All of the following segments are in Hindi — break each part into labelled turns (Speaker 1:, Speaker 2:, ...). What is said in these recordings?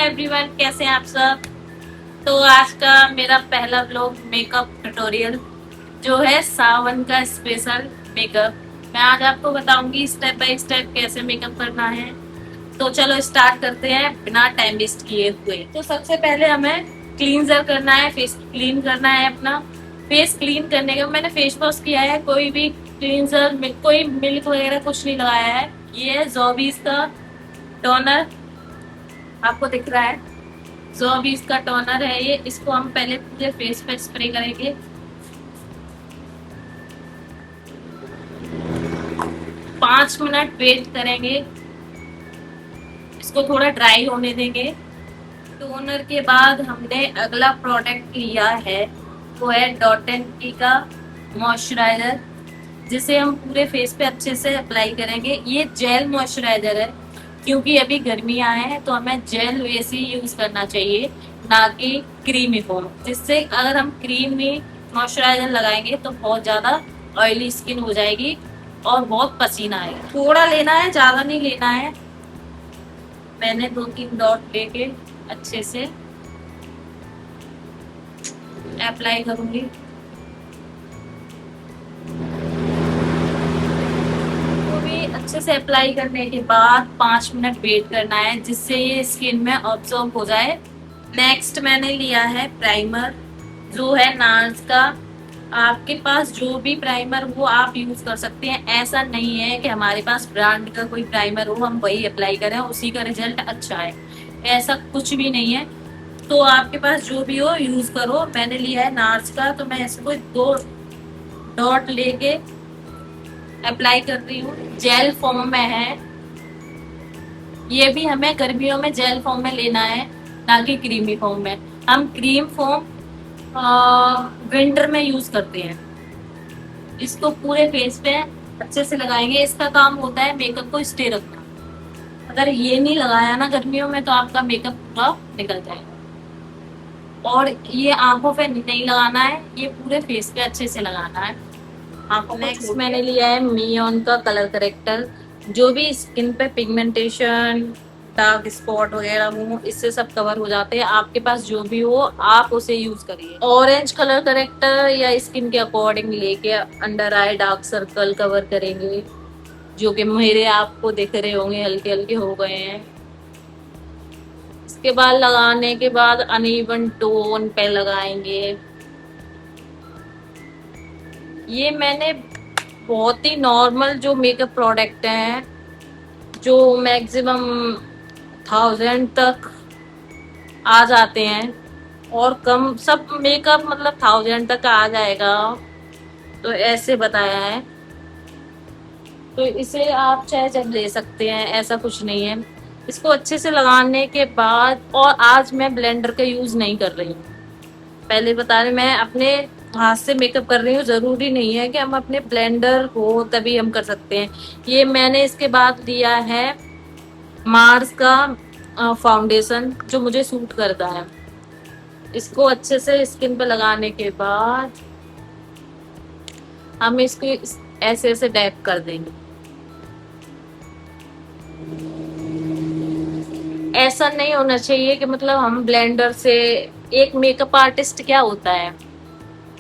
Speaker 1: हाय एवरीवन, कैसे हैं आप सब। तो आज का मेरा पहला व्लॉग मेकअप ट्यूटोरियल जो है सावन का स्पेशल मेकअप। मैं आज आपको बताऊंगी स्टेप बाय स्टेप कैसे मेकअप करना है। तो चलो स्टार्ट करते हैं बिना टाइम वेस्ट किए हुए। तो सबसे पहले हमें क्लींजर करना है, फेस क्लीन करना है अपना। फेस क्लीन करने के मैंने फेस वॉश किया है, कोई भी क्लींजर कोई मिल्क वगैरह कुछ नहीं लगाया है। ये है जोबीज का टोनर, आपको दिख रहा है। जोबीज का टोनर है ये, इसको हम पहले पूरे फेस पे स्प्रे करेंगे। 5 मिनट वेट करेंगे, इसको थोड़ा ड्राई होने देंगे। टोनर के बाद हमने अगला प्रोडक्ट लिया है, वो है डॉट एंड की का मॉइस्चराइजर, जिसे हम पूरे फेस पे अच्छे से अप्लाई करेंगे। ये जेल मॉइस्चराइजर है, क्योंकि अभी गर्मियां हैं तो हमें जेल वैसे ही यूज करना चाहिए, ना कि क्रीमी फॉर्म। जिससे अगर हम क्रीमी मॉइस्चराइजर लगाएंगे तो बहुत ज्यादा ऑयली स्किन हो जाएगी और बहुत पसीना आएगा। थोड़ा लेना है, ज्यादा नहीं लेना है। मैंने 2-3 डॉट लेके अच्छे से अप्लाई करूंगी। अच्छे से अप्लाई करने के बाद 5 मिनट वेट करना है, जिससे ये स्किन में ऑब्जॉर्व हो जाए। नेक्स्ट मैंने लिया है प्राइमर, जो है नार्स का। आपके पास जो भी प्राइमर हो आप यूज कर सकते हैं। ऐसा नहीं है कि हमारे पास ब्रांड का कोई प्राइमर हो हम वही अप्लाई करें उसी का रिजल्ट अच्छा है, ऐसा कुछ भी नहीं है। तो आपके पास जो भी हो यूज करो। मैंने लिया है नार्स का, तो मैं इसको 2 डॉट लेके अप्लाई कर रही हूँ। जेल फॉर्म में है, ये भी हमें गर्मियों में जेल फॉर्म में लेना है, ना कि क्रीमी फॉर्म में। हम क्रीम फॉर्म विंटर में यूज करते हैं। इसको पूरे फेस पे अच्छे से लगाएंगे। इसका काम होता है मेकअप को स्टे रखना। अगर ये नहीं लगाया ना गर्मियों में तो आपका मेकअप पूरा निकल जाएगा। और ये आंखों पे नहीं लगाना है, ये पूरे फेस पे अच्छे से लगाना है। नेक्स्ट मैंने लिया है मियोन का कलर करेक्टर। जो भी स्किन पे पिगमेंटेशन, डार्क स्पॉट वगैरह हो, इससे सब कवर हो जाते हैं। आपके पास जो भी हो आप उसे यूज करिए। ऑरेंज कलर करेक्टर या स्किन के अकॉर्डिंग लेके under eye dark circle cover करेंगे, जो कि मेरे आपको दिख रहे होंगे हल्के हल्के हो गए हैं। इसके बाद लगाने के बाद अनइवन टोन पे लगाएंगे। ये मैंने बहुत ही नॉर्मल जो मेकअप प्रोडक्ट हैं, जो मैक्सिमम 1000 तक आ जाते हैं, और कम सब मेकअप मतलब 1000 तक आ जाएगा, तो ऐसे बताया है। तो इसे आप चाहे जब ले सकते हैं, ऐसा कुछ नहीं है। इसको अच्छे से लगाने के बाद, और आज मैं ब्लेंडर का यूज नहीं कर रही हूँ, पहले बता रहे मैं अपने हाथ से मेकअप कर रही हूँ। जरूरी नहीं है कि हम अपने ब्लेंडर हो तभी हम कर सकते हैं। ये मैंने इसके बाद लिया है मार्स का फाउंडेशन, जो मुझे सूट करता है। इसको अच्छे से स्किन पे लगाने के बाद हम इसको ऐसे ऐसे डैप कर देंगे। ऐसा नहीं होना चाहिए कि मतलब हम ब्लेंडर से, एक मेकअप आर्टिस्ट क्या होता है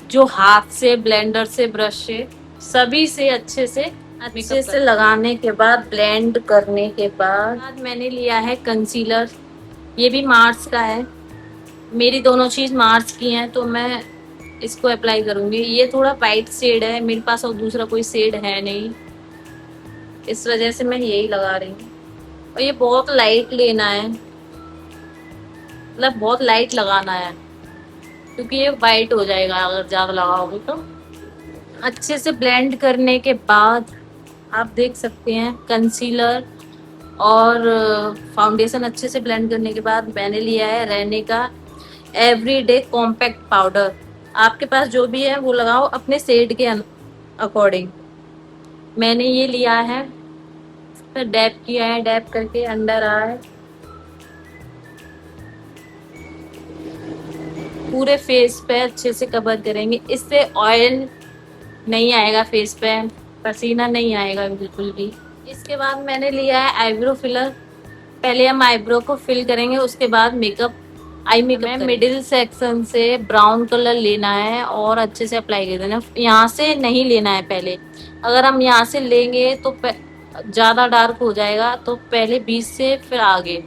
Speaker 1: जो हाथ से, ब्लेंडर से, ब्रश से, सभी से अच्छे से लगाने के बाद, ब्लेंड करने के बाद मैंने लिया है कंसीलर। ये भी मार्स का है, मेरी दोनों चीज मार्स की हैं, तो मैं इसको अप्लाई करूंगी। ये थोड़ा वाइट शेड है मेरे पास और दूसरा कोई शेड है नहीं, इस वजह से मैं यही लगा रही हूँ। और ये बहुत लाइट लेना है, मतलब बहुत लाइट लगाना है, क्योंकि ये वाइट हो जाएगा अगर ज्यादा लगाओगे तो। अच्छे से ब्लेंड करने के बाद आप देख सकते हैं कंसीलर और फाउंडेशन अच्छे से ब्लेंड करने के बाद मैंने लिया है रेने का एवरीडे कॉम्पैक्ट पाउडर। आपके पास जो भी है वो लगाओ अपने शेड के अकॉर्डिंग। मैंने ये लिया है, फिर डैप किया है, डैप करके अंडर आए पूरे फेस पे अच्छे से कवर करेंगे। इससे ऑयल नहीं आएगा फेस पे, पसीना नहीं आएगा बिल्कुल भी। इसके बाद मैंने लिया है आईब्रो फिलर। पहले हम आईब्रो को फिल करेंगे, उसके बाद मेकअप, आई मेकअप में मिडिल सेक्शन से ब्राउन कलर लेना है और अच्छे से अप्लाई कर देना। यहाँ से नहीं लेना है पहले, अगर हम यहाँ से लेंगे तो ज्यादा डार्क हो जाएगा, तो पहले बीच से फिर आगे।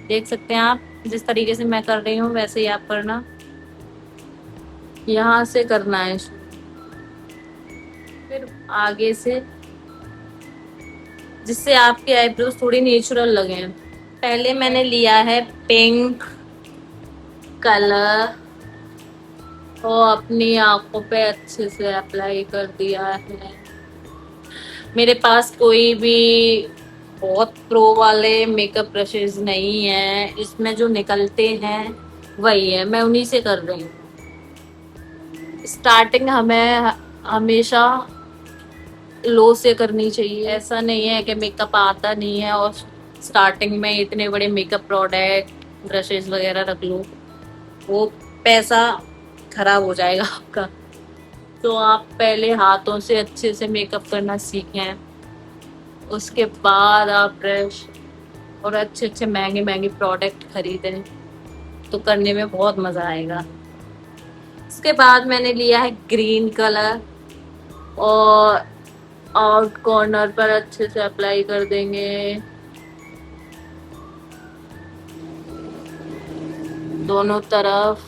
Speaker 1: देख सकते हैं आप, जिस तरीके से मैं कर रही हूँ वैसे ही आप करना। यहाँ से करना है, फिर आगे से, जिससे आपके आईब्रोज थोड़ी नेचुरल लगे। पहले मैंने लिया है पिंक कलर और अपनी आंखों पे अच्छे से अप्लाई कर दिया है। मेरे पास कोई भी बहुत प्रो वाले मेकअप ब्रशेस नहीं है, इसमें जो निकलते हैं वही है, मैं उन्हीं से कर रही हूँ। स्टार्टिंग हमें हमेशा लो से करनी चाहिए। ऐसा नहीं है कि मेकअप आता नहीं है और स्टार्टिंग में इतने बड़े मेकअप प्रोडक्ट ब्रशेस वगैरह रख लो, वो पैसा खराब हो जाएगा आपका। तो आप पहले हाथों से अच्छे से मेकअप करना सीखें, उसके बाद आप ब्रश और अच्छे अच्छे महंगे महंगे प्रोडक्ट खरीदें, तो करने में बहुत मज़ा आएगा। इसके बाद मैंने लिया है ग्रीन कलर और आउट कॉर्नर पर अच्छे से अप्लाई कर देंगे, दोनों तरफ।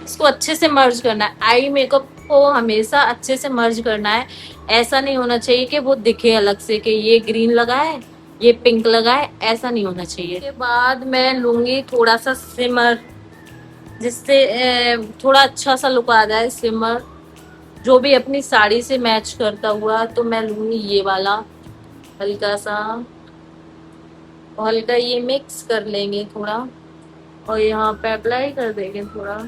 Speaker 1: इसको अच्छे से मर्ज करना है, आई मेकअप को हमेशा अच्छे से मर्ज करना है। ऐसा नहीं होना चाहिए कि वो दिखे अलग से कि ये ग्रीन लगा है ये पिंक लगा है, ऐसा नहीं होना चाहिए। उसके बाद मैं लूंगी थोड़ा सा सिमर, जिससे थोड़ा अच्छा सा लुक आ जाए। सिमर जो भी अपनी साड़ी से मैच करता हुआ, तो मैं लूंगी ये वाला हल्का सा, हल्का ये मिक्स कर लेंगे थोड़ा और यहाँ पे अप्लाई कर देंगे थोड़ा।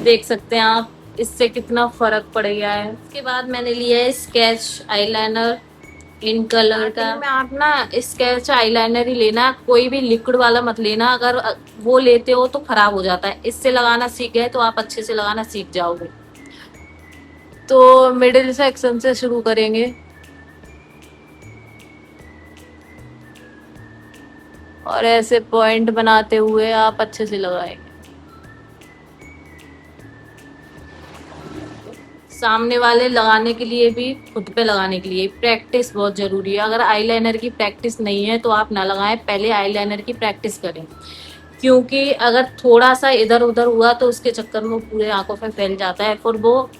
Speaker 1: देख सकते हैं आप, इससे कितना फर्क पड़ गया है। उसके बाद मैंने लिया है स्केच आईलाइनर इन कलर का। में आप ना स्केच आईलाइनर ही लेना, कोई भी लिक्विड वाला मत लेना, अगर वो लेते हो तो खराब हो जाता है। इससे लगाना सीख गए तो आप अच्छे से लगाना सीख जाओगे। तो मिडिल सेक्शन से शुरू करेंगे और ऐसे पॉइंट बनाते हुए आप अच्छे से लगाएंगे। सामने वाले लगाने के लिए भी, खुद पे लगाने के लिए प्रैक्टिस बहुत जरूरी है। अगर आईलाइनर की प्रैक्टिस नहीं है तो आप ना लगाएं, पहले आईलाइनर की प्रैक्टिस करें, क्योंकि अगर थोड़ा सा इधर उधर हुआ तो उसके चक्कर में पूरे आंखों पे फैल जाता है, फिर वो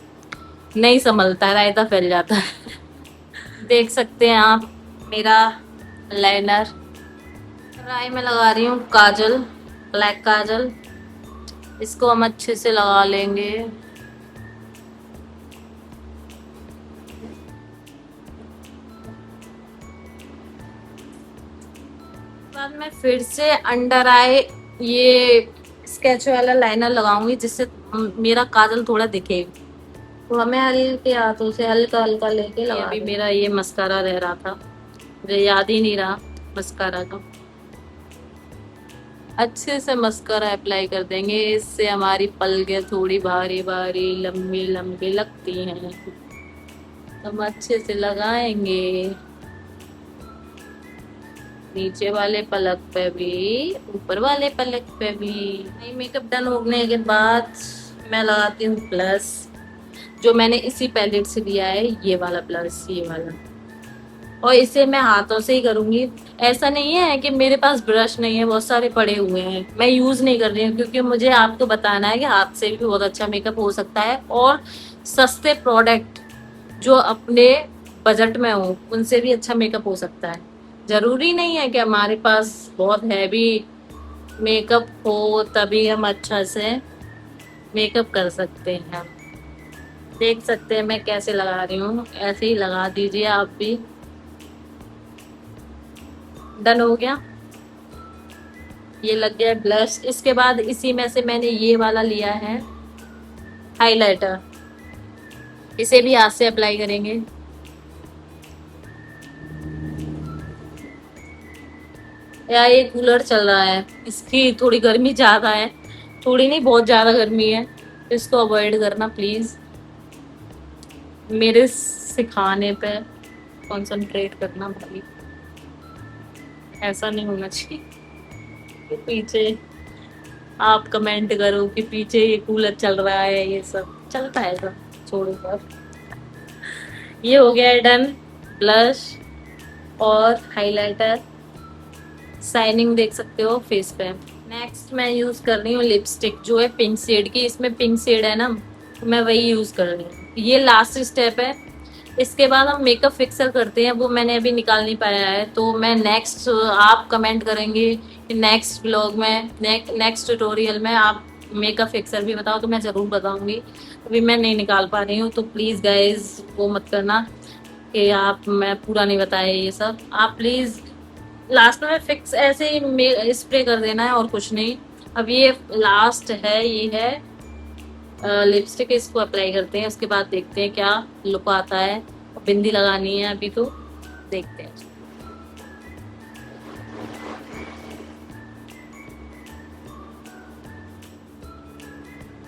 Speaker 1: नहीं संभलता है, रायता फैल जाता है। देख सकते हैं आप मेरा लाइनर। आई में लगा रही हूँ काजल, ब्लैक काजल, इसको हम अच्छे से लगा लेंगे। बाद में फिर से अंडर आई ये स्केच वाला लाइनर लगाऊंगी, जिससे मेरा काजल थोड़ा दिखे। तो हमें हल्के हाथों से हल्का हल्का लेके लगा। अभी मेरा ये मस्कारा रह रहा था, मुझे याद ही नहीं रहा मस्कारा का। अच्छे से मस्कारा अप्लाई कर देंगे, इससे हमारी पलकें थोड़ी भारी भारी लंबी लंबी लगती हैं। हम अच्छे से लगाएंगे, नीचे वाले पलक पे भी ऊपर वाले पलक पे भी। मेकअप डन होने के बाद मैं लगाती हूँ ब्लश, जो मैंने इसी पैलेट से लिया है, ये वाला ब्लश, ये वाला। और इसे मैं हाथों से ही करूंगी। ऐसा नहीं है कि मेरे पास ब्रश नहीं है, बहुत सारे पड़े हुए हैं, मैं यूज नहीं कर रही हूँ, क्योंकि मुझे आपको बताना है कि हाथ से भी बहुत अच्छा मेकअप हो सकता है। और सस्ते प्रोडक्ट जो अपने बजट में हो, उनसे भी अच्छा मेकअप हो सकता है। जरूरी नहीं है कि हमारे पास बहुत हैवी मेकअप हो तभी हम अच्छा से मेकअप कर सकते हैं। देख सकते हैं मैं कैसे लगा रही हूँ, ऐसे ही लगा दीजिए आप भी। डन हो गया, ये लग गया ब्लश। इसके बाद इसी में से मैंने ये वाला लिया है हाइलाइटर, इसे भी हाथ से अप्लाई करेंगे। यार ये कूलर चल रहा है, इसकी थोड़ी गर्मी ज्यादा है, थोड़ी नहीं, बहुत ज्यादा गर्मी है, इसको अवॉइड करना प्लीज। मेरे सिखाने पे कंसंट्रेट करना भाई, ऐसा नहीं होना चाहिए कि पीछे आप कमेंट करो कि पीछे ये कूलर चल रहा है, ये सब चलता है सब, छोड़ो पर। ये हो गया है डन। ब्लश और हाइलाइटर, शाइनिंग देख सकते हो फेस पे। नेक्स्ट मैं यूज कर रही हूँ लिपस्टिक, जो है पिंक शेड की, इसमें पिंक शेड है ना, तो मैं वही यूज कर रही हूँ। ये लास्ट स्टेप है, इसके बाद हम मेकअप फिक्सर करते हैं, वो मैंने अभी निकाल नहीं पाया है, तो मैं नेक्स्ट, आप कमेंट करेंगे कि नेक्स्ट व्लॉग में, नेक्स्ट ट्यूटोरियल में आप मेकअप फिक्सर भी बताओ, तो मैं ज़रूर बताऊंगी। अभी मैं नहीं निकाल पा रही हूँ, तो प्लीज़ गाइज वो मत करना कि आप, मैं पूरा नहीं बताया ये सब, आप प्लीज़ लास्ट में फिक्स ऐसे ही स्प्रे कर देना है और कुछ नहीं। अब ये लास्ट है, ये है लिपस्टिक, इसको अप्लाई करते हैं, उसके बाद देखते हैं क्या लुक आता है। बिंदी लगानी है अभी, तो देखते हैं।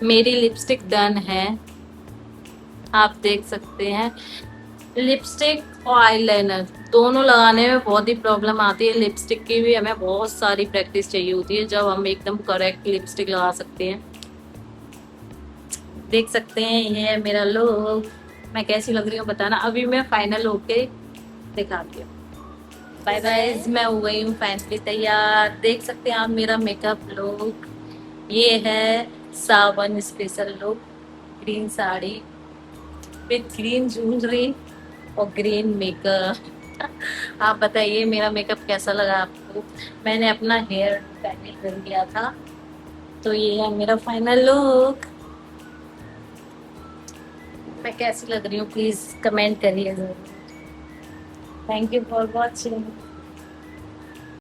Speaker 1: मेरी लिपस्टिक डन है, आप देख सकते हैं। लिपस्टिक और आईलाइनर दोनों लगाने में बहुत ही प्रॉब्लम आती है, लिपस्टिक की भी हमें बहुत सारी प्रैक्टिस चाहिए होती है, जब हम एकदम करेक्ट लिपस्टिक लगा सकते हैं। देख सकते हैं ये है मेरा लुक, मैं कैसी लग रही हूँ बताना। अभी मैं फाइनल होके दिखाती हूँ। बाय बाय, मैं हो गई हूँ फाइनली तैयार, देख सकते हैं आप मेरा मेकअप लुक। ये है Sawan special look, green sari with green jewellery और ग्रीन मेकअप। आप बताइए मेरा मेकअप कैसा लगा आपको। मैंने अपना हेयर स्टाइल कर लिया था, तो ये है मेरा फाइनल लुक। मैं कैसी लग रही हूँ प्लीज कमेंट करिए जरूर। Thank you for watching.